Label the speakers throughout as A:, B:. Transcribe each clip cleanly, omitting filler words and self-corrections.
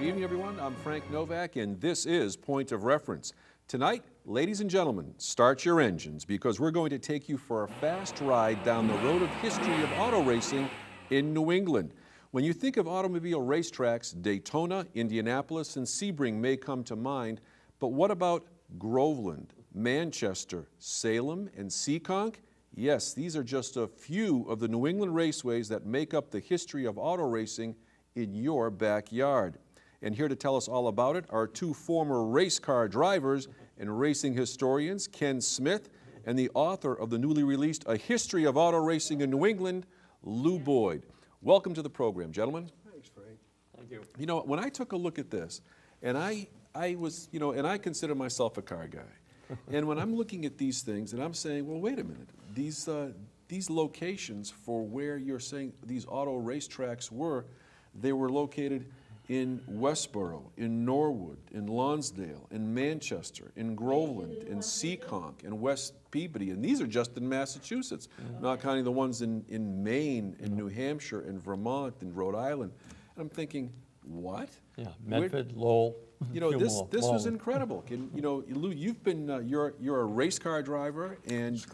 A: Good evening, everyone. I'm Frank Novak, and this is Point of Reference. Tonight, ladies and gentlemen, start your engines because we're going to take you for a fast ride down the road of history of auto racing in New England. When you think of automobile racetracks, Daytona, Indianapolis, and Sebring may come to mind, but what about Groveland, Manchester, Salem, and Seekonk? Yes, these are just a few of the New England raceways that make up the history of auto racing in your backyard. And here to tell us all about it are two former race car drivers and racing historians, Ken Smith, and the author of the newly released A History of Auto Racing in New England, Lou Boyd. Welcome to the program, gentlemen.
B: Thanks, Frank.
C: Thank you.
A: You know, when I took a look at this, and I was, and I consider myself a car guy. And when I'm looking at these things and I'm saying, well, wait a minute, these locations for where you're saying these auto racetracks were, they were located in Westboro, in Norwood, in Lonsdale, in Manchester, in Groveland, in Seekonk, in West Peabody, and these are just in Massachusetts, not counting the ones in Maine, in New Hampshire, in Vermont, in Rhode Island. And I'm thinking, what?
C: Yeah, Medford, Lowell.
A: You know, this was incredible. Lou, you've been you're a race car driver, and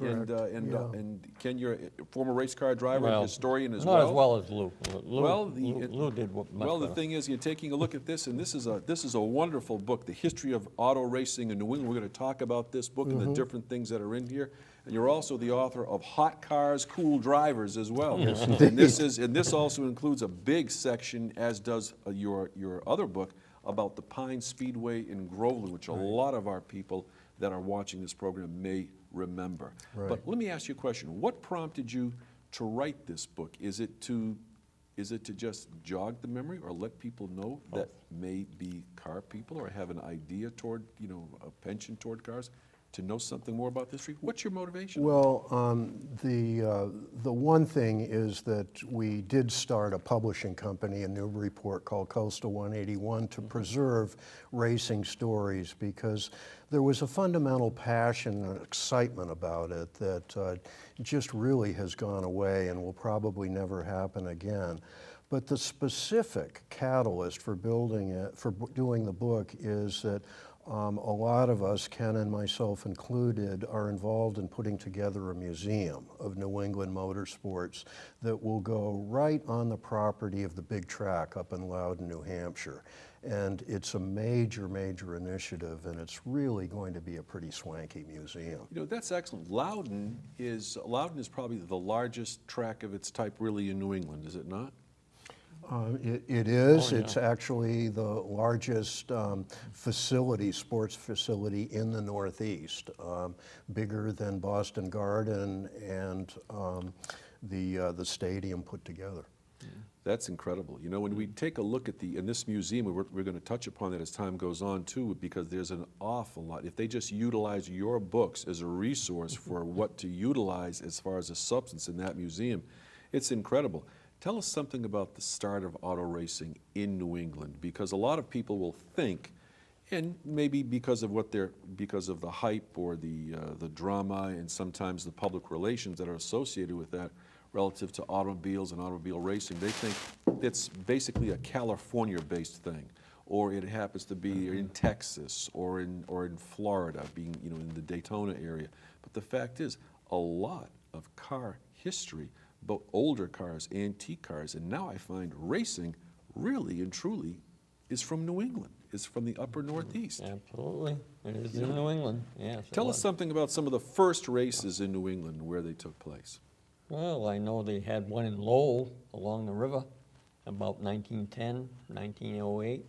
A: Ken, you're a former race car driver, and historian as well.
C: Not as well as Lou. Lou did much
A: well. The
C: better.
A: thing is, you're taking a look at this, and this is a wonderful book, The History of Auto Racing in New England. We're going to talk about this book and the different things that are in here. And you're also the author of Hot Cars, Cool Drivers as well.
B: Yes,
A: and this also includes a big section, as does your other book, about the Pine Speedway in Groveland, which a lot of our people that are watching this program may remember.
B: Right.
A: But let me ask you a question. What prompted you to write this book? Is it to just jog the memory or let people know that may be car people or have an idea toward, a penchant toward cars, to know something more about this history? What's your motivation?
B: Well, the one thing is that we did start a publishing company in Newburyport called Coastal 181 to preserve racing stories, because there was a fundamental passion and excitement about it that just really has gone away and will probably never happen again. But the specific catalyst for building it, for doing the book, is that a lot of us, Ken and myself included, are involved in putting together a museum of New England motorsports that will go right on the property of the big track up in Loudon, New Hampshire. And it's a major, major initiative, and it's really going to be a pretty swanky museum.
A: That's excellent. Loudon is probably the largest track of its type really in New England, is it not?
B: It is.
C: Oh, yeah.
B: It's actually the largest sports facility in the Northeast, bigger than Boston Garden and the stadium put together.
A: That's incredible. When we take a look at in this museum, we're going to touch upon that as time goes on too, because there's an awful lot. If they just utilize your books as a resource for what to utilize as far as a substance in that museum, it's incredible. Tell us something about the start of auto racing in New England, because a lot of people will think, and maybe because of the hype or the drama and sometimes the public relations that are associated with that relative to automobiles and automobile racing, they think it's basically a California-based thing, or it happens to be in Texas or in Florida, being in the Daytona area. But the fact is, a lot of car history, both older cars, antique cars, and now I find racing really and truly is from New England, is from the upper Northeast.
C: Absolutely. It is in New England, yes.
A: Tell us something about some of the first races in New England and where they took place.
C: Well, I know they had one in Lowell along the river about 1910, 1908,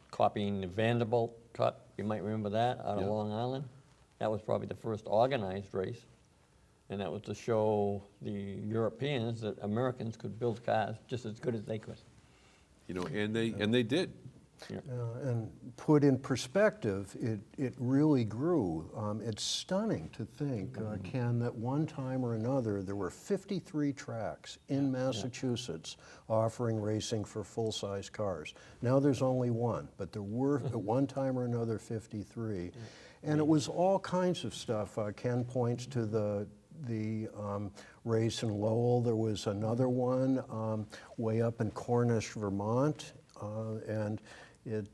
C: copying the Vanderbilt Cup. You might remember that, out of Long Island. That was probably the first organized race. And that was to show the Europeans that Americans could build cars just as good as they could.
A: And they did.
C: Yeah.
B: And put in perspective, it really grew. It's stunning to think, Ken, that one time or another there were 53 tracks in Massachusetts offering racing for full-size cars. Now there's only one, but there were at one time or another 53. And it was all kinds of stuff. Ken points to the race in Lowell. There was another one way up in Cornish, Vermont, And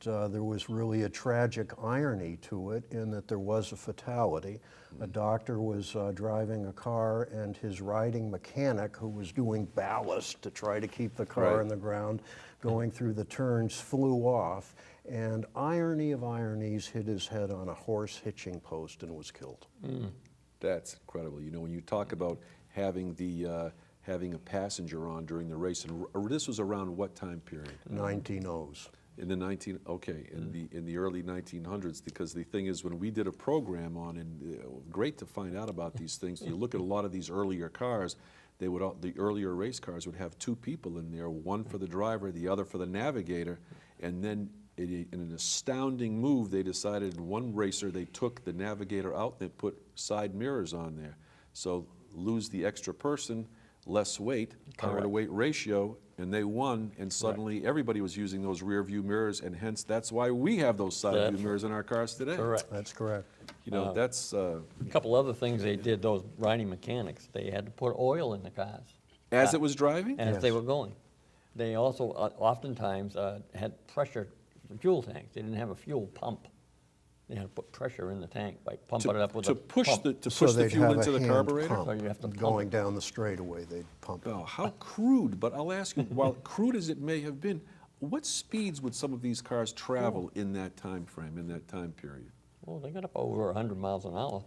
B: there was really a tragic irony to it in that there was a fatality. A doctor was driving a car, and his riding mechanic, who was doing ballast to try to keep the car
A: Right.
B: on the ground, going through the turns, flew off, and irony of ironies, hit his head on a horse hitching post and was killed.
A: That's incredible. You know, when you talk about having the having a passenger on during the race, and this was around what time period?
B: 1900s.
A: In the in the early 1900s, because the thing is, when we did a program on, and great to find out about these things. You look at a lot of these earlier cars, the earlier race cars would have two people in there, one for the driver, the other for the navigator, and then in an astounding move, they decided in one racer they took the navigator out and they put side mirrors on there. So lose the extra person, less weight, power to weight ratio, and they won, and suddenly everybody was using those rear view mirrors, and hence that's why we have those side view mirrors in our cars today.
C: Correct.
B: That's correct.
A: You know, that's
C: A couple other things they did, those riding mechanics, they had to put oil in the cars
A: as it was driving.
C: as they
B: Yes.
C: were going. They also oftentimes had pressure fuel tanks. They didn't have a fuel pump. They had to put pressure in the tank by pumping it up with
A: to
C: a
A: push
C: pump.
A: the
B: So they'd
A: fuel
B: have
A: into
B: a
A: the
B: hand
A: carburetor.
B: pump.
C: So you have to pump
B: Going
C: it.
B: down the straightaway, they'd pump it.
A: Oh, how crude! But I'll ask you, while crude as it may have been, what speeds would some of these cars travel in that time frame, in that time period?
C: Well, they got up over 100 miles an hour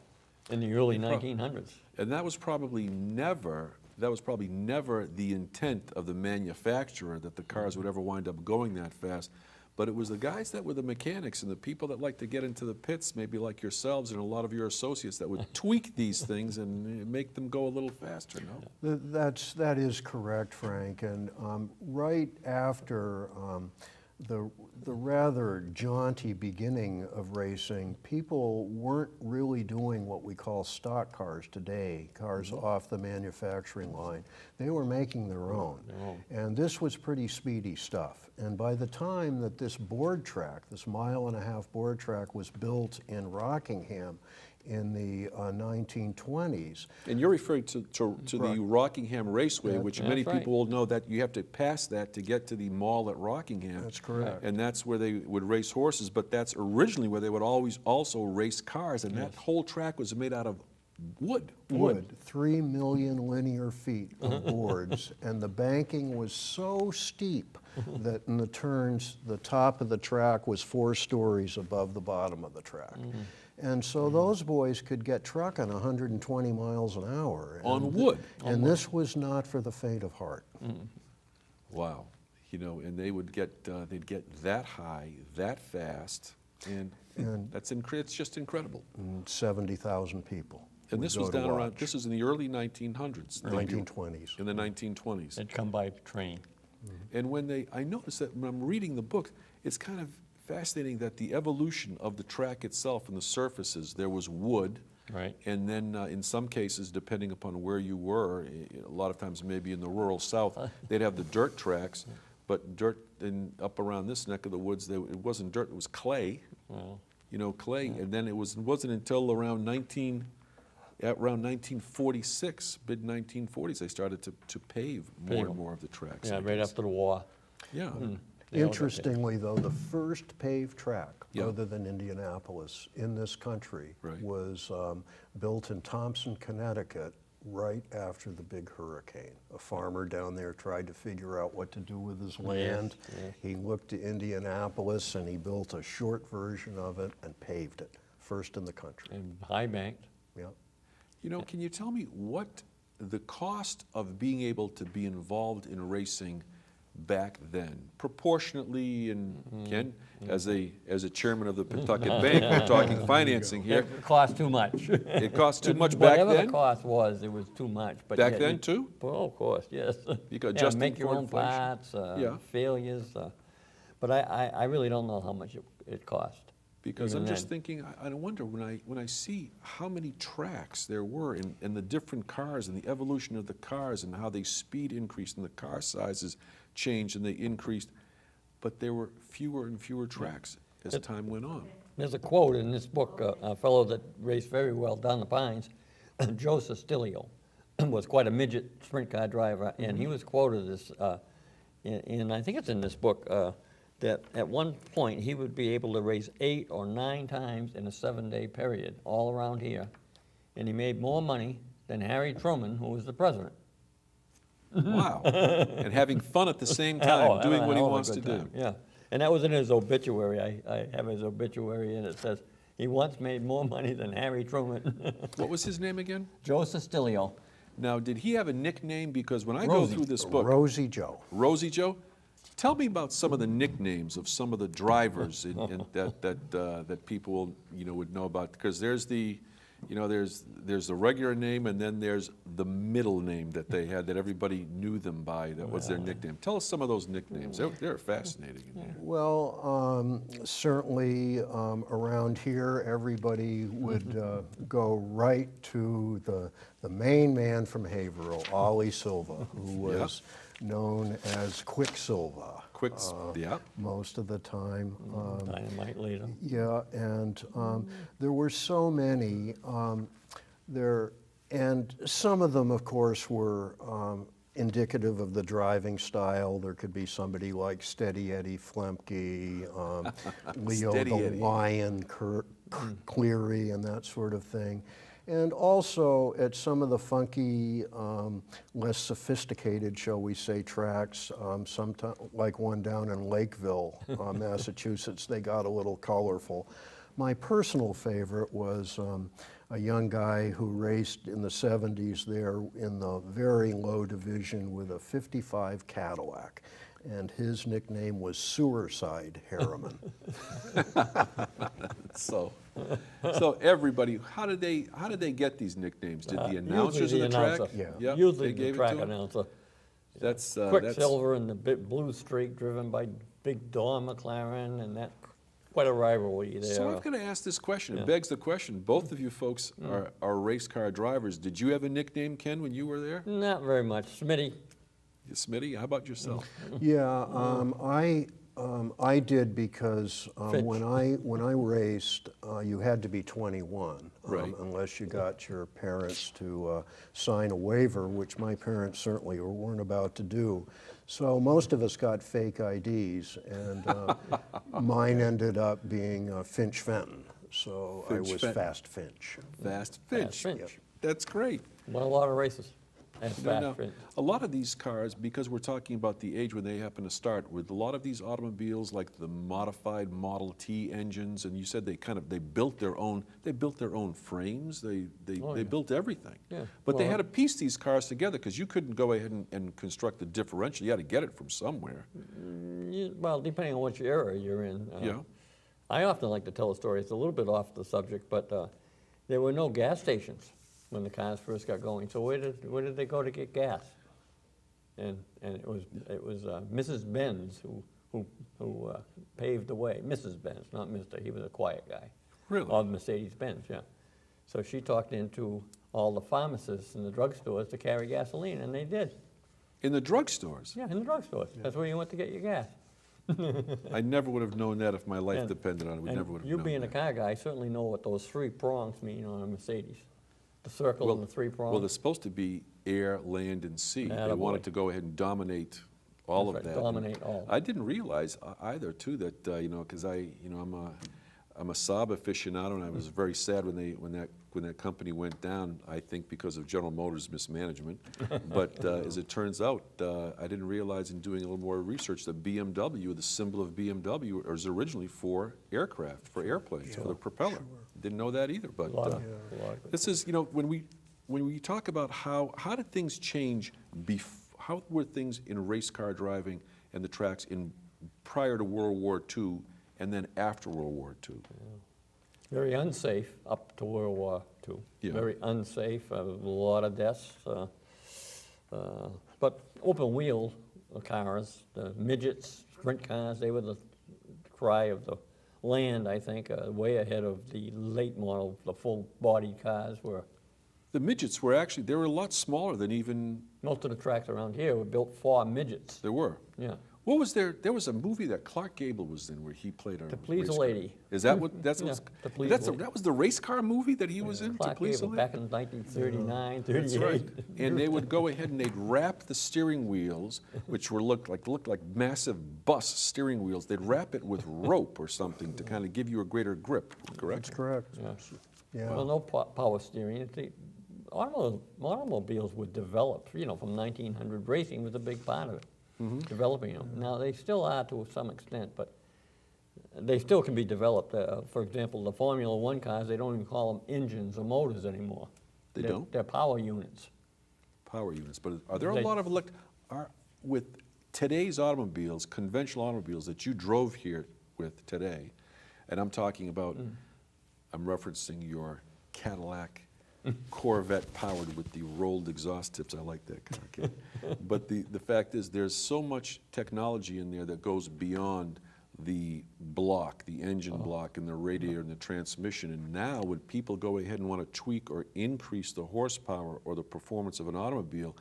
C: in the early 1900s.
A: And that was probably never the intent of the manufacturer, that the cars would ever wind up going that fast. But it was the guys that were the mechanics and the people that like to get into the pits, maybe like yourselves and a lot of your associates, that would tweak these things and make them go a little faster, no?
B: That is correct, Frank. And right after the rather jaunty beginning of racing, people weren't really doing what we call stock cars today, cars off the manufacturing line. They were making their own. And this was pretty speedy stuff. And by the time that this board track, this 1.5-mile board track, was built in Rockingham in the 1920s,
A: And you're referring to the Rockingham Raceway, which many
C: That's right.
A: people will know that you have to pass that to get to the mall at Rockingham.
B: That's correct.
A: And that's where they would race horses, but that's originally where they would always also race cars, and that whole track was made out of wood.
B: wood, 3 million linear feet of boards, and the banking was so steep that in the turns, the top of the track was 4 stories above the bottom of the track. And so those boys could get trucking 120 miles an hour.
A: On wood.
B: And this was not for the faint of heart.
A: Wow. You know, and they would get, they'd get that high, that fast, and it's just incredible.
B: And 70,000 people.
A: And
B: would
A: this
B: go
A: was
B: to
A: down around,
B: watch.
A: this is in the early 1900s.
B: 1920s.
A: In the 1920s.
C: They'd come by train.
A: And when I noticed that when I'm reading the book, it's kind of fascinating that the evolution of the track itself and the surfaces, there was wood.
C: Right.
A: And then in some cases, depending upon where you were, a lot of times maybe in the rural South, they'd have the dirt tracks, but dirt up around this neck of the woods, it wasn't dirt, it was clay.
C: Well,
A: You know, clay. And then it wasn't until around 1946, mid-1940s, they started to pave more and more of the tracks.
C: yeah, right after the war.
A: Yeah.
C: They all got
B: Interestingly, though, the first paved track,
A: Yeah.
B: other than Indianapolis, in this country
A: Right.
B: was built in Thompson, Connecticut, right after the big hurricane. A farmer down there tried to figure out what to do with his land. He looked to Indianapolis and he built a short version of it and paved it, first in the country.
C: And high banked.
B: Yeah.
A: You know, can you tell me what the cost of being able to be involved in racing back then, proportionately, and Ken, as a chairman of the Pawtucket Bank, we're talking financing here.
C: It cost too much.
A: It cost too much back
C: Whatever
A: then?
C: the cost was, it was too much. But
A: Back
C: yet
A: then,
C: you-
A: too?
C: Well, of course, yes.
A: Because
C: Yeah,
A: just
C: make your
A: before
C: own
A: inflation.
C: parts,
A: Yeah.
C: failures. But I really don't know how much it cost.
A: Because
C: even
A: I'm just
C: then.
A: thinking, I wonder, when I see how many tracks there were and the different cars and the evolution of the cars and how they speed increased and the car sizes changed and they increased, but there were fewer and fewer tracks as time went on.
C: There's a quote in this book, a fellow that raced very well down the Pines, Joe Sestilio, was quite a midget sprint car driver, and he was quoted as, and I think it's in this book, that at one point, he would be able to race 8 or 9 times in a 7-day period, all around here. And he made more money than Harry Truman, who was the president.
A: Wow. And having fun at the same
C: Oh,
A: time,
C: having
A: doing
C: a
A: what he
C: hell of a
A: wants to
C: good
A: do.
C: time, yeah. And that was in his obituary. I have his obituary, and it says, he once made more money than Harry Truman.
A: What was his name again?
C: Joe Sestilio.
A: Now, did he have a nickname? Because when I
C: Rosie.
A: go through this book,
B: Rosie Joe.
A: Rosie Joe, tell me about some of the nicknames of some of the drivers that people would know about. Because there's the regular name, and then there's the middle name that they had that everybody knew them by. That was their nickname. Tell us some of those nicknames. They're fascinating.
B: Well, certainly around here, everybody would go right to the main man from Haverhill, Ollie Silva, who was known as Quicksilver.
A: Yeah.
B: Most of the time.
C: Dynamite later.
B: Yeah, and there were so many and some of them, of course, were indicative of the driving style. There could be somebody like Steady Eddie Flemke, Leo
A: Steady
B: the
A: Eddie.
B: Lion Cleary, and that sort of thing. And also at some of the funky, less sophisticated, shall we say, tracks, like one down in Lakeville, Massachusetts, they got a little colorful. My personal favorite was a young guy who raced in the 70s there in the very low division with a 55 Cadillac. And his nickname was Sewerside Harriman.
A: So everybody, how did they get these nicknames? Did the announcers of the track?
B: Yeah.
C: Usually
A: they
C: the
A: gave it
C: track
A: to 'em?
C: announcer.
A: That's
C: Quicksilver and the blue streak driven by Big Don McLaren, and that quite a rivalry there.
A: So I've got to ask this question. It begs the question. Both of you folks are race car drivers. Did you have a nickname, Ken, when you were there?
C: Not very much. Smitty.
A: Smitty, how about yourself?
B: Yeah, I did because
C: Finch.
B: when I raced, you had to be 21,
A: Right.
B: unless you got your parents to sign a waiver, which my parents certainly weren't about to do. So most of us got fake IDs, and mine ended up being Finch Fenton. So
A: Finch
B: I was
A: Fenton.
B: Fast Finch.
A: Fast Finch.
C: Finch.
A: That's great.
C: Won a lot of races. And
A: No,
C: fast
A: no.
C: Finch.
A: A lot of these cars, because we're talking about the age when they happen to start, with a lot of these automobiles, like the modified Model T engines, and you said they built their own. They built their own frames. They built everything.
C: Yeah.
A: But they
C: Well-
A: had to piece these cars together because you couldn't go ahead and construct the differential. You had to get it from somewhere.
C: Well, depending on which era you're in.
A: Yeah.
C: I often like to tell a story. It's a little bit off the subject, but there were no gas stations when the cars first got going. So where did they go to get gas? And it was Mrs. Benz who paved the way. Mrs. Benz, not Mr. He was a quiet guy.
A: Really?
C: Of Mercedes-Benz, yeah. So she talked into all the pharmacists and the drugstores to carry gasoline, and they did.
A: In the drugstores.
C: Yeah, in the drugstores. That's where you went to get your gas.
A: I never would have known that if my life
C: And-
A: depended on it. We
C: and
A: never would have
C: you
A: known
C: being a
A: that.
C: car guy, I certainly know what those 3 prongs mean on a Mercedes. The circle and the 3 prongs.
A: Well, they're supposed to be air, land, and sea. They
C: Attaboy.
A: wanted to go ahead and dominate all
C: That's
A: of
C: right,
A: that.
C: dominate all.
A: I didn't realize either, too, that because I'm a Saab aficionado, and I was very sad when that company went down. I think because of General Motors mismanagement. But as it turns out, I didn't realize in doing a little more research that BMW, the symbol of BMW, was originally for aircraft, for airplanes, for the propeller. Didn't know that either. But
C: A lot of good
A: this is, when we talk about how did things change, how were things in race car driving and the tracks prior to World War II and then after World War II?
C: Very unsafe up to World War II.
A: Yeah.
C: Very unsafe, a lot of deaths. But open wheel cars, the midgets, sprint cars, they were the cry of the land, I think, way ahead of the late model, the full body cars were.
A: The midgets were they were a lot smaller than even
C: Most of the tracks around here were built for midgets.
A: there were.
C: Yeah.
A: What was there? There was a movie that Clark Gable was in where he played a
C: To Please
A: race
C: a
A: car.
C: Lady.
A: Is that what? That's
C: Yeah,
A: what's.
C: To Please
A: That's
C: a Lady.
A: that was the race car movie that he was in. To
C: Clark
A: Please a
C: Gable,
A: Lady.
C: back in 1939,
A: That's
C: 38.
A: right. And they would go ahead and they'd wrap the steering wheels, which were looked like massive bus steering wheels. They'd wrap it with rope or something to kind of give you a greater grip. Correct?
B: That's correct.
C: Yeah.
B: Yeah.
C: Well, no power steering. Automobiles were developed, from 1900. Racing was a big part of it, developing them. Now, they still are to some extent, but they still can be developed. For example, the Formula One cars, they don't even call them engines or motors anymore.
A: They don't?
C: They're power units.
A: Power units. But are there a
C: They-
A: lot of with today's automobiles, conventional automobiles that you drove here with today, and I'm talking about, I'm referencing your Cadillac Corvette powered with the rolled exhaust tips. I like that car, Ken. But the fact is there's so much technology in there that goes beyond the block, the engine block and the radiator and the transmission. And now when people go ahead and want to tweak or increase the horsepower or the performance of an automobile,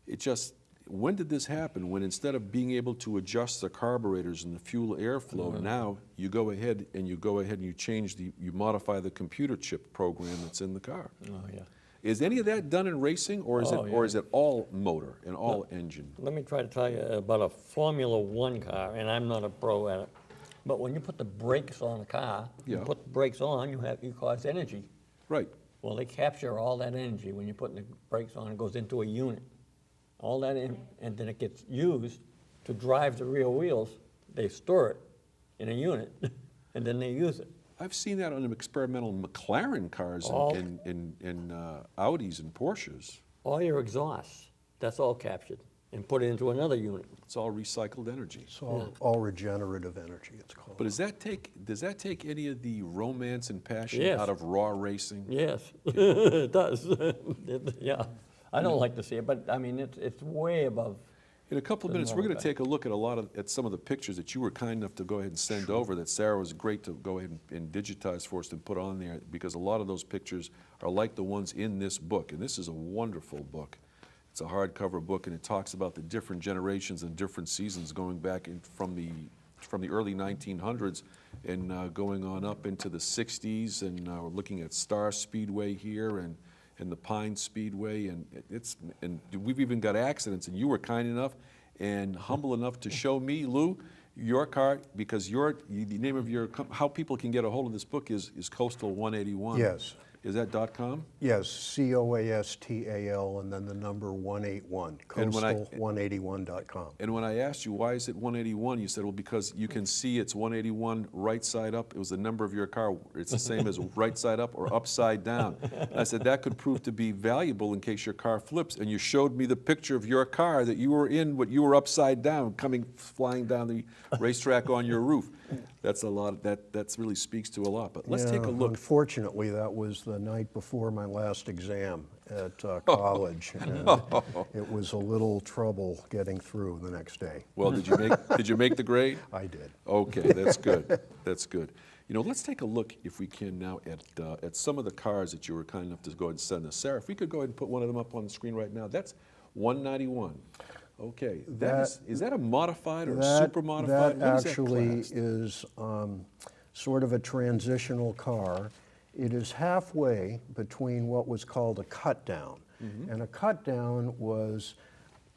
A: it just, when did this happen? When instead of being able to adjust the carburetors and the fuel airflow, now you go ahead and you change you modify the computer chip program that's in the car.
C: Oh, yeah.
A: Is any of that done in racing, or is
C: Oh,
A: it
C: yeah.
A: or is it all motor and all engine?
C: Let me try to tell you about a Formula One car, and I'm not a pro at it. But when you put the brakes on a car,
A: Yeah.
C: you put the brakes on, you cause energy.
A: Right.
C: Well, they capture all that energy when you're putting the brakes on. It goes into a unit. All that and then it gets used to drive the rear wheels. They store it in a unit, and then they use it.
A: I've seen that on experimental McLaren cars
C: All-
A: and Audis and Porsches.
C: All your exhausts, that's all captured and put into another unit.
A: It's all recycled energy.
B: It's all regenerative energy, it's called.
A: But does that take any of the romance and passion
C: Yes.
A: out of raw racing?
C: Yes, it does. Yeah, I don't like to see it, but I mean, it's way above.
A: In a couple of minutes, we're going to take a look at some of the pictures that you were kind enough to go ahead and send over, that Sarah was great to go ahead and digitize for us and put on there, because a lot of those pictures are like the ones in this book. And this is a wonderful book. It's a hardcover book, and it talks about the different generations and different seasons going back from the early 1900s and going on up into the 60s. And we're looking at Star Speedway here and the Pine Speedway, and we've even got accidents. And you were kind enough and humble enough to show me, Lou, your car, because the name of how people can get a hold of this book is Coastal 181.
B: Yes.
A: Is that .com?
B: Yes, COASTAL and then the number 181,
A: And when I-
B: coastal181.com.
A: And when I asked you, why is it 181, you said, well, because you can see it's 181 right side up. It was the number of your car. It's the same as right side up or upside down. And I said, that could prove to be valuable in case your car flips. And you showed me the picture of your car that you were in, but you were upside down, flying down the racetrack on your roof. That's a lot. That really speaks to a lot. But let's take a look.
B: Unfortunately, that was the night before my last exam at college, and it was a little trouble getting through the next day.
A: Well, did you make the grade?
B: I did.
A: Okay, that's good. That's good. Let's take a look, if we can now, at some of the cars that you were kind enough to go ahead and send us. Sarah, if we could go ahead and put one of them up on the screen right now. That's 191. Okay, is that a modified or a super modified?
B: That
A: What is
B: actually
A: classed?
B: is sort of a transitional car. It is halfway between what was called a cut down. And a cut down was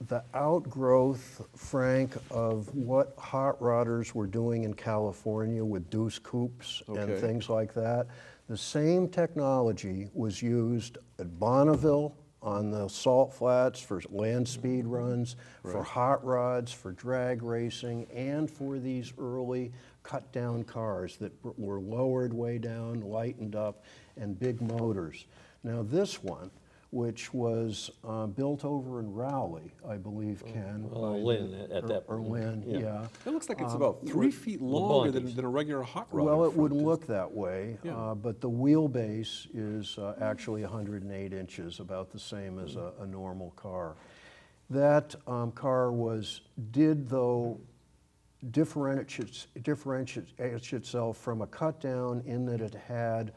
B: the outgrowth, Frank, of what hot rodders were doing in California with deuce coupes and
A: Okay.
B: things like that. The same technology was used at Bonneville, on the salt flats for land speed runs, for hot rods, for drag racing, and for these early cut-down cars that were lowered way down, lightened up, and big motors. Now this one, which was built over in Rowley, I believe, Ken.
C: Well,
B: by
C: Lynn
B: the-
C: at that
B: Or
C: point,
B: Lynn,
C: yeah.
B: yeah.
A: It looks like it's about 3 feet longer than a regular hot rod.
B: Well,
A: in
B: it would
A: front.
B: look that way,
A: Yeah.
B: but the wheelbase is actually 108 inches, about the same as a normal car. That car did though differentiate itself from a cut down in that it had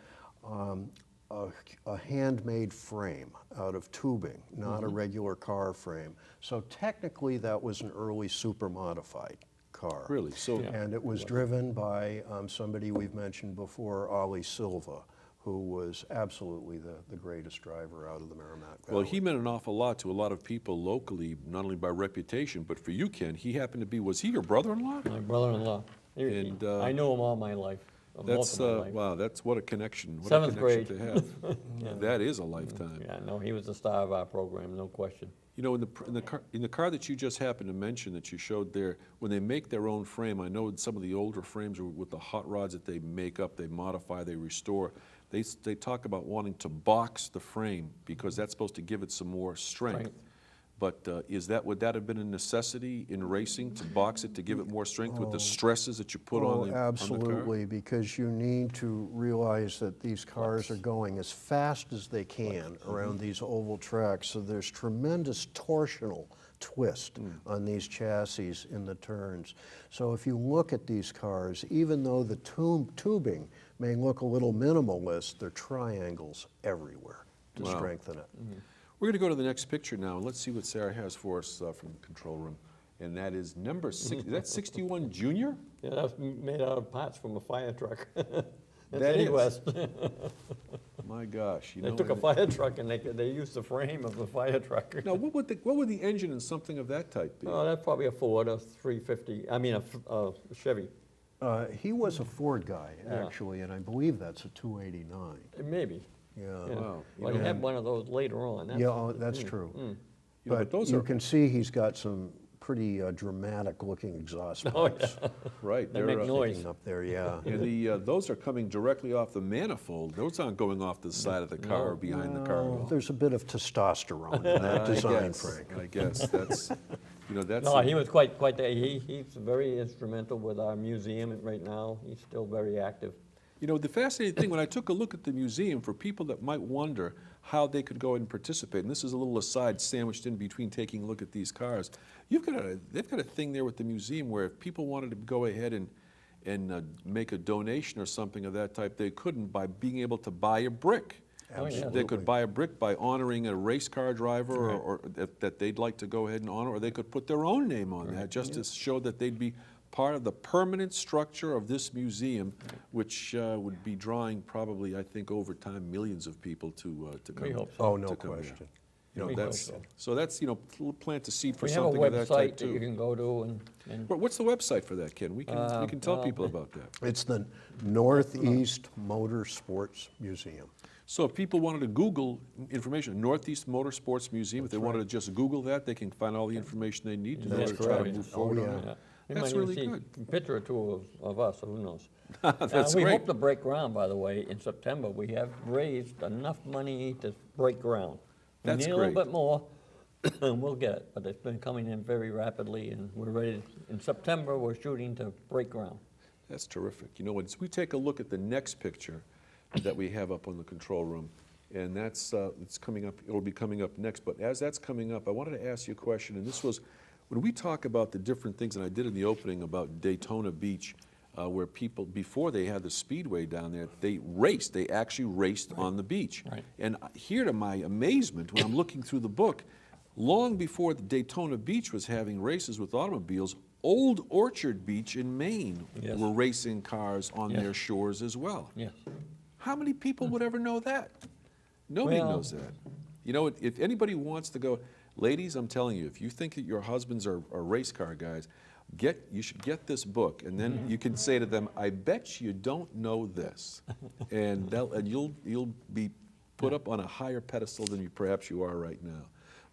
B: a handmade frame out of tubing, not a regular car frame. So technically, that was an early super modified car.
A: Really? So,
B: And it was driven by somebody we've mentioned before, Ali Silva, who was absolutely the greatest driver out of the Merrimack Valley.
A: well, he meant an awful lot to a lot of people locally, not only by reputation, but for you, Ken. He happened to be, was he your brother-in-law?
C: My brother-in-law.
A: And,
C: I knew him all my life.
A: That's,
C: Most of my life.
A: wow, that's what a connection. What
C: Seventh
A: a connection
C: grade.
A: to have. That is a lifetime.
C: Yeah, no, he was the star of our program, no question.
A: You know, in the car that you just happened to mention that you showed there, when they make their own frame, I know in some of the older frames with the hot rods that they make up, they modify, they restore, they talk about wanting to box the frame because that's supposed to give it some more strength. But would that have been a necessity in racing to box it to give it more strength with the stresses that you put on the car?
B: Absolutely, because you need to realize that these cars are going as fast as they can around these oval tracks, so there's tremendous torsional twist on these chassis in the turns. So if you look at these cars, even though the tubing may look a little minimalist, there are triangles everywhere to strengthen it.
A: We're going to go to the next picture now, and let's see what Sarah has for us from the control room. And that is number 6, is that 61 Junior?
C: Yeah, that was made out of parts from a fire truck.
A: That is.
C: West.
A: My gosh. You
C: They
A: know,
C: took a fire truck and they used the frame of the fire truck.
A: Now, what would the engine in something of that type be?
C: Oh, that's probably a Ford, a 350, I mean a Chevy,
B: He was a Ford guy,
C: Yeah.
B: actually, and I believe that's a 289.
C: maybe.
B: Yeah.
C: Yeah.
A: Wow.
C: Well, he had one of those later on.
B: Yeah, that's true.
A: You know, but those
B: you
A: are-
B: can see he's got some pretty dramatic-looking exhaust
C: Oh,
B: pipes
A: Right.
C: They make noise.
B: sticking up there, yeah.
A: And those are coming directly off the manifold. Those aren't going off the side of the car or behind the car at all.
B: There's a bit of testosterone in that design, Frank.
A: I guess that's, that's.
C: No, he was quite he's very instrumental with our museum right now. He's still very active.
A: You know, the fascinating thing, when I took a look at the museum, for people that might wonder how they could go ahead and participate, and this is a little aside sandwiched in between taking a look at these cars, they've got a thing there with the museum where if people wanted to go ahead and make a donation or something of that type, they couldn't by being able to buy a brick.
B: Absolutely.
A: They could buy a brick by honoring a race car driver or that they'd like to go ahead and honor, or they could put their own name on that just to show that they'd be part of the permanent structure of this museum, which would be drawing probably, I think, over time, millions of people to come.
C: We hope so.
B: Oh, no
A: to come here.
B: question.
A: You know,
C: We hope
A: that's,
C: so.
A: so that's, plant a seed for
C: We have a
A: something of that type
C: website that you
A: too.
C: can go to and
A: What's the website for that, Ken? We can tell
C: well,
A: people about that.
B: It's the Northeast Motorsports Museum.
A: So if people wanted to Google information, Northeast Motorsports Museum, if they wanted to just Google that, they can find all the information they need to know
C: That's
A: to try to
C: correct.
A: move forward on
B: yeah.
A: it.
C: yeah. You
A: That's
C: might even
A: really
C: see
A: good.
C: a picture or two of us, who knows.
A: That's
C: we
A: great.
C: hope to break ground, by the way, in September. We have raised enough money to break ground. We
A: That's
C: need a little
A: great.
C: bit more, and we'll get it, but it's been coming in very rapidly, and we're ready. In September, we're shooting to break ground.
A: That's terrific. You know, as we take a look at the next picture that we have up on the control room, and that's it's coming up, it'll be coming up next, but as that's coming up, I wanted to ask you a question, and this was, when we talk about the different things, and I did in the opening about Daytona Beach, where people, before they had the speedway down there, they actually raced on the beach.
C: Right.
A: And here, to my amazement, when I'm looking through the book, long before the Daytona Beach was having races with automobiles, Old Orchard Beach in Maine
C: Yes.
A: were racing cars on
C: Yes.
A: their shores as well.
C: Yes.
A: How many people would ever know that? Nobody
C: Well-
A: knows that. You know, if anybody wants to go, ladies, I'm telling you, if you think that your husbands are race car guys, you should get this book, and then you can say to them, I bet you don't know this. And you'll be put up on a higher pedestal than perhaps you are right now.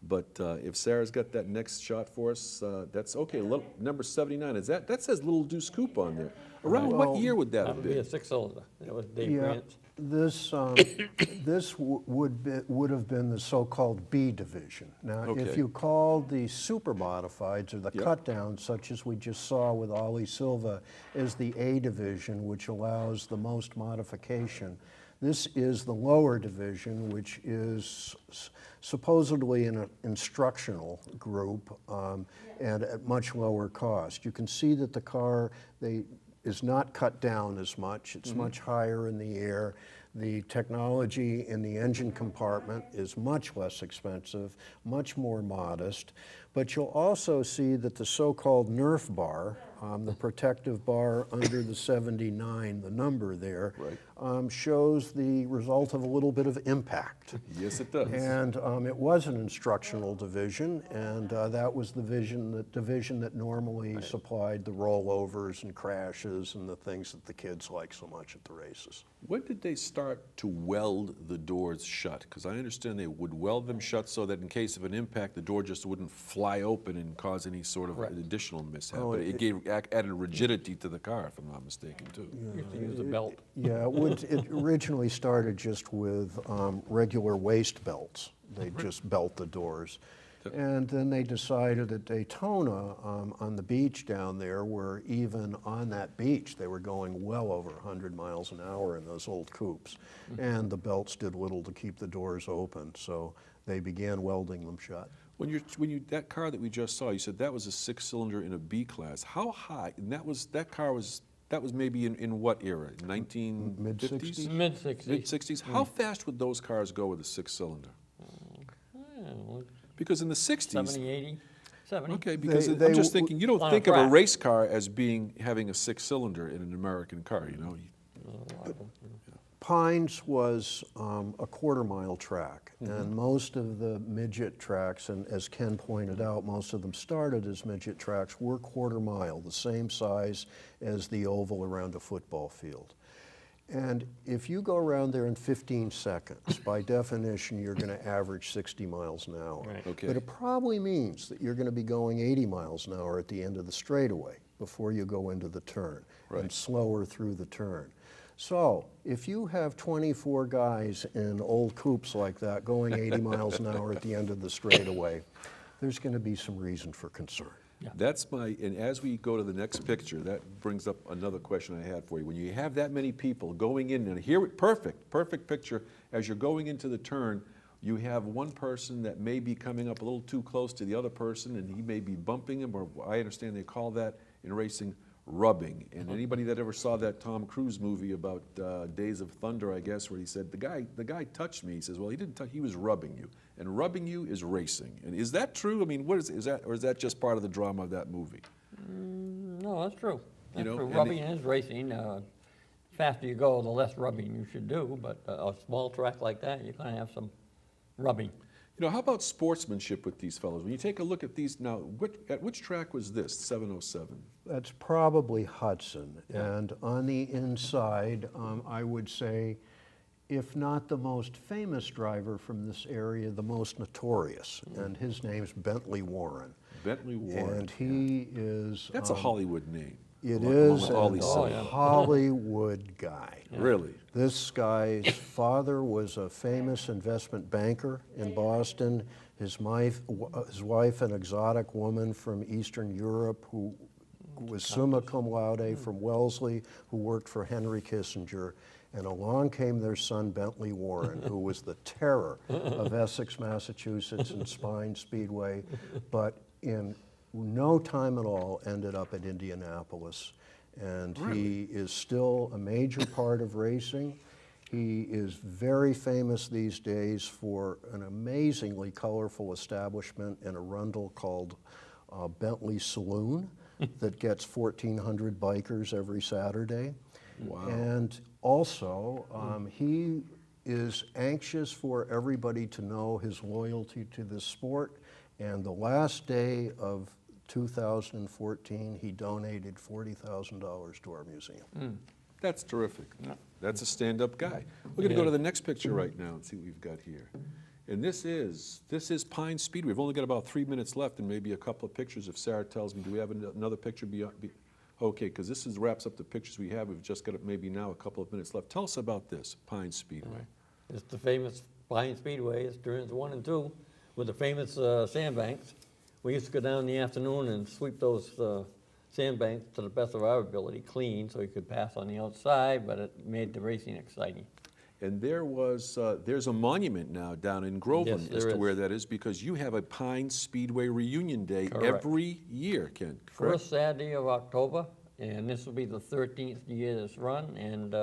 A: But if Sarah's got that next shot for us, that's okay. Number 79, that says Little Deuce Coupe on there. Around what year would that
C: That
A: have
C: would be a
A: been?
C: six-cylinder. That was Dave
B: Yeah,
C: Grant's.
B: this would have been the so-called B division. Now,
A: Okay.
B: if you call the super modifieds or the
A: Yep.
B: cut downs, such as we just saw with Ali Silva, as the A division, which allows the most modification, this is the lower division, which is supposedly an instructional group and at much lower cost. You can see that the car is not cut down as much. It's much higher in the air. The technology in the engine compartment is much less expensive, much more modest, but you'll also see that the so-called Nerf bar, the protective bar under the 79, the number there, shows the result of a little bit of impact.
A: Yes, it does.
B: And it was an instructional division, and that was the division that normally supplied the rollovers and crashes and the things that the kids like so much at the races.
A: When did they start to weld the doors shut? Because I understand they would weld them shut so that in case of an impact, the door just wouldn't fly open and cause any sort of additional mishap.
B: Oh,
A: But it added rigidity to the car, if I'm not mistaken, too.
C: You used to use a belt.
B: Yeah, it originally started just with regular waist belts. They just belt the doors. And then they decided at Daytona, on the beach down there, where even on that beach, they were going well over 100 miles an hour in those old coupes. And the belts did little to keep the doors open, so they began welding them shut.
A: That car that we just saw, you said that was a 6-cylinder in a B class. How high? And that was maybe in what era? 1950s?
B: Mid-60s?
C: Mid-60s.
A: Mid-60s. How fast would those cars go with a 6-cylinder? Because in the 60s,
C: 70, 80, 70.
A: okay, because
B: They-
A: I'm just thinking, you don't
C: On a
A: think of a
C: track.
A: race car as having a 6-cylinder in an American car, you know?
B: Pines was a quarter-mile track, and most of the midget tracks, and as Ken pointed out, most of them started as midget tracks, were quarter-mile, the same size as the oval around a football field. And if you go around there in 15 seconds, by definition, you're going to average 60 miles an hour.
C: Right.
A: Okay.
B: But it probably means that you're going to be going 80 miles an hour at the end of the straightaway before you go into the turn, and slower through the turn. So if you have 24 guys in old coupes like that going 80 miles an hour at the end of the straightaway, there's going to be some reason for concern.
A: And as we go to the next picture, that brings up another question I had for you. When you have that many people going in, and here, perfect picture, as you're going into the turn, you have one person that may be coming up a little too close to the other person, and he may be bumping him, or I understand they call that in racing rubbing. And anybody that ever saw that Tom Cruise movie about Days of Thunder, I guess, where he said, the guy touched me, he says, well, he didn't touch, he was rubbing you. And rubbing you is racing. And is that true? I mean, is that, or is that just part of the drama of that movie?
C: No, that's true. That's
A: know,
C: true.
A: and
C: Rubbing is racing. Faster you go, the less rubbing you should do. But a small track like that, you're going to have some rubbing.
A: You know, how about sportsmanship with these fellows? When you take a look at these now, at which track was this, 707?
B: That's probably Hudson. And on the inside, I would say, if not the most famous driver from this area, the most notorious. And his name's Bentley Warren.
A: Bentley Warren.
B: And he is...
A: That's a Hollywood name.
B: It
A: along
B: is
A: with all
B: an
A: these
B: Hollywood guy.
A: Really?
B: This guy's father was a famous investment banker in Boston. His wife, an exotic woman from Eastern Europe who was summa cum laude from Wellesley, who worked for Henry Kissinger. And along came their son, Bentley Warren, who was the terror of Essex, Massachusetts and Spine Speedway, but in no time at all ended up at Indianapolis. And he is still a major part of racing. He is very famous these days for an amazingly colorful establishment in Arundel called Bentley Saloon that gets 1,400 bikers every Saturday.
A: Wow.
B: And also, he is anxious for everybody to know his loyalty to this sport. And the last day of 2014, he donated $40,000 to our museum.
A: That's terrific. That's a stand-up guy. We're going to go to the next picture right now and see what we've got here. And this is Pine Speedway. We've only got about 3 minutes left and maybe a couple of pictures. If Sarah tells me, do we have another picture beyond? Okay, because this wraps up the pictures we have. We've just got maybe now a couple of minutes left. Tell us about this, Pine Speedway.
C: It's the famous Pine Speedway. It's turns 1 and 2 with the famous sandbanks. We used to go down in the afternoon and sweep those sandbanks to the best of our ability, clean, so you could pass on the outside, but it made the racing exciting.
A: And there's a monument now down in Groveland
C: Yes,
A: as
C: there
A: to
C: is.
A: where that is, because you have a Pine Speedway reunion day
C: Correct.
A: every year, Ken, correct?
C: First Saturday of October, and this will be the 13th year this run, and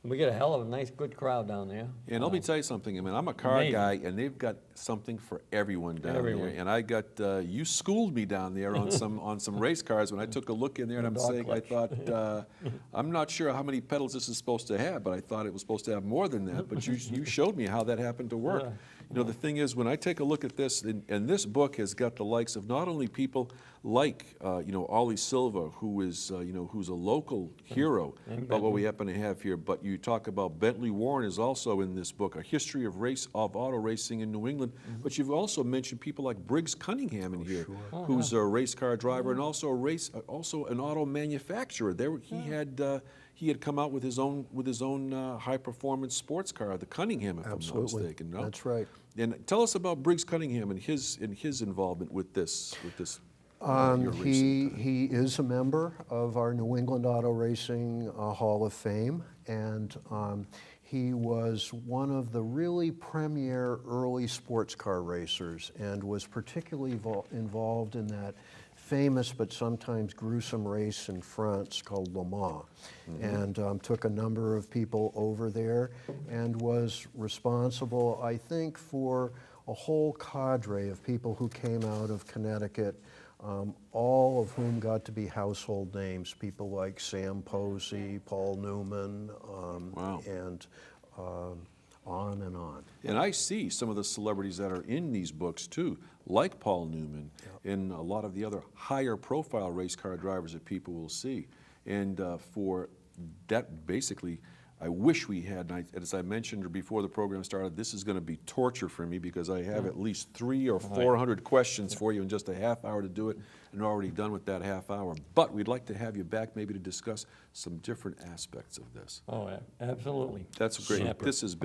C: We get a hell of a nice, good crowd down there.
A: And let me tell you something, I mean, I'm a car
C: Amazing.
A: guy, and they've got something for everyone down
C: Everyone.
A: there. And I got, you schooled me down there on some race cars when I took a look in there, and I'm
C: dog
A: saying, I
C: clutch.
A: thought, I'm not sure how many pedals this is supposed to have, but I thought it was supposed to have more than that. But you showed me how that happened to work.
C: Yeah.
A: You know, the thing is, when I take a look at this, and this book has got the likes of not only people like, you know, Ollie Silva, who is, you know, who's a local hero about what we happen to have here, but you talk about Bentley Warren is also in this book, A History of Auto Racing in New England, but you've also mentioned people like Briggs Cunningham in here, who's a race car driver and also also an auto manufacturer. He had come out with his own high performance sports car, the Cunningham, if I'm not mistaken. No?
B: That's right.
A: And tell us about Briggs Cunningham and his involvement with this. Your racing.
B: He is a member of our New England Auto Racing Hall of Fame, and he was one of the really premier early sports car racers and was particularly involved in that famous but sometimes gruesome race in France called Le Mans, and took a number of people over there and was responsible, I think, for a whole cadre of people who came out of Connecticut, all of whom got to be household names, people like Sam Posey, Paul Newman,
A: Wow.
B: and on and on.
A: And I see some of the celebrities that are in these books too, like Paul Newman and a lot of the other higher profile race car drivers that people will see. And for that, basically, I wish we had, and as I mentioned before the program started, this is going to be torture for me because I have at least 300 or 400 questions for you in just a half hour to do it, and already done with that half hour. But we'd like to have you back maybe to discuss some different aspects of this.
C: Oh, absolutely.
A: That's great.
C: Super.
A: This has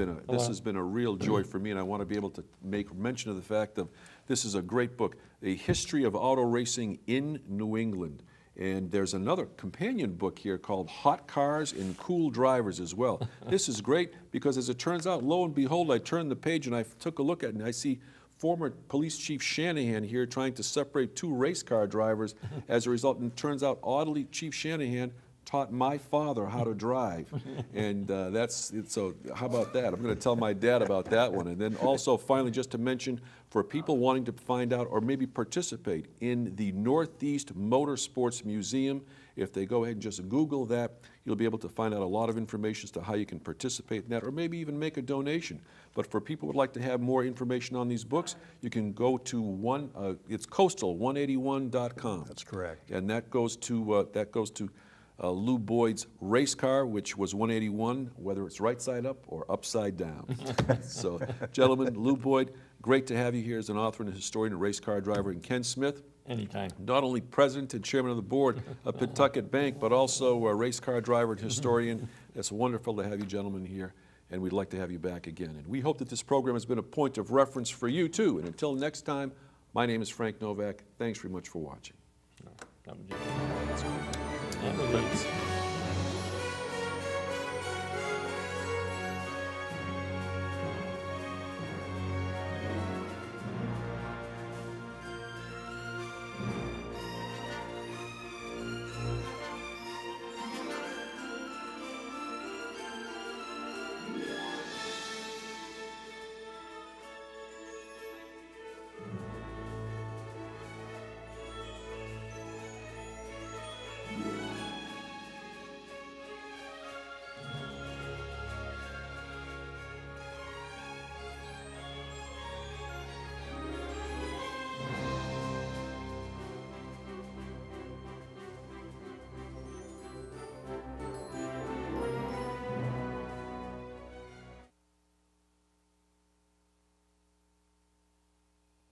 A: been a real joy for me, and I want to be able to make mention of the fact of this is a great book, A History of Auto Racing in New England. And there's another companion book here called Hot Cars and Cool Drivers as well. This is great because, as it turns out, lo and behold, I turned the page and I took a look at it, and I see former Police Chief Shanahan here trying to separate two race car drivers as a result. And it turns out, oddly, Chief Shanahan taught my father how to drive. And so how about that? I'm going to tell my dad about that one. And then also, finally, just to mention, for people wanting to find out or maybe participate in the Northeast Motorsports Museum, if they go ahead and just Google that, you'll be able to find out a lot of information as to how you can participate in that, or maybe even make a donation. But for people who would like to have more information on these books, you can go to it's coastal181.com.
B: That's correct.
A: And that goes to Lou Boyd's race car, which was 181, whether it's right side up or upside down. So, gentlemen, Lou Boyd, great to have you here as an author and a historian and race car driver. And Ken Smith,
C: Anytime.
A: not only president and chairman of the board of Pawtucket Bank, but also a race car driver and historian. It's wonderful to have you gentlemen here, and we'd like to have you back again. And we hope that this program has been a point of reference for you, too. And until next time, my name is Frank Novak. Thanks very much for watching.
C: That was it.